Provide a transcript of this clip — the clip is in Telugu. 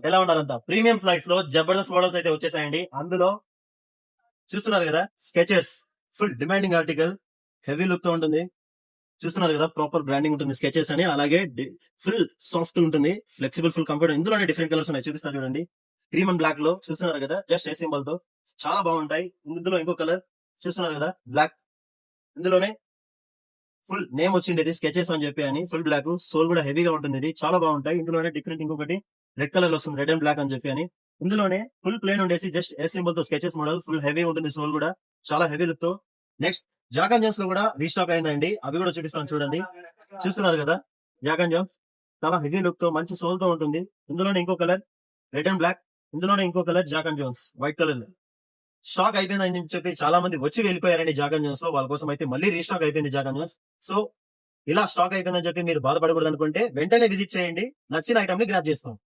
ఎలా ఉన్నారంతా ప్రీమియం స్లైడ్స్ లో జబర్దస్త్ మోడల్స్ అయితే వచ్చేసాయండి. అందులో చూస్తున్నారు కదా sketches full demanding article, heavy look తో ఉంటుంది. చూస్తున్నారు కదా ప్రాపర్ బ్రాండింగ్ ఉంటుంది స్కెచెస్ అని. అలాగే ఫుల్ సాఫ్ట్ ఉంటుంది, ఫ్లెక్సిబుల్, ఫుల్ కంఫర్ట్. ఇందులోనే డిఫరెంట్ కలర్స్ ఉన్నాయి, చూపిస్తారు చూడండి. క్రీమ్ అండ్ బ్లాక్ లో చూస్తున్నారు కదా, జస్ట్ ఏ సింబల్ తో చాలా బాగుంటాయి. ఇందులో ఇంకో కలర్ చూస్తున్నారు కదా బ్లాక్, ఇందులోనే ఫుల్ నేమ్ వచ్చిండేది స్కెచెస్ అని చెప్పి అని. ఫుల్ బ్లాక్, సోల్ కూడా హెవీగా ఉంటుంది. ఇది చాలా బాగుంటాయి. ఇందులోనే డిఫరెంట్ ఇంకొకటి రెడ్ కలర్ లో వస్తుంది, రెడ్ అండ్ బ్లాక్ అని చెప్పి అని. ఇందులోనే ఫుల్ ప్లేన్ ఉండేసి జస్ట్ ఏ సింబల్ తో స్కెచెస్ మోడల్, ఫుల్ హెవీ ఉంటుంది. సోల్ కూడా చాలా హెవీ లుక్ తో. నెక్స్ట్ జాక్ అండ్ జోన్స్ లో కూడా రీస్టాక్ అయిందండి, అవి కూడా చూపిస్తాను చూడండి. చూస్తున్నారు కదా జాక్ అండ్ జోన్స్, చాలా హెవీ లుక్ తో మంచి సోల్ తో ఉంటుంది. ఇందులోనే ఇంకో కలర్ రెడ్ అండ్ బ్లాక్, ఇందులోనే ఇంకో colour jack and jones white colour. Stock అయిపోయిందని చెప్పి చాలా మంది వచ్చి వెళ్ళిపోయారండి జాక్ అండ్ జోన్స్ లో. వాళ్ళ కోసం అయితే మళ్ళీ రీస్టాక్ అయిపోయింది జాక్ అండ్ జోన్స్. సో ఇలా స్టాక్ అయిపోయిందని చెప్పి మీరు బాధపడకూడదు అనుకుంటే వెంటనే విజిట్ చేయండి, నచ్చిన ఐటమ్ ని గ్రాప్ చేసుకోండి.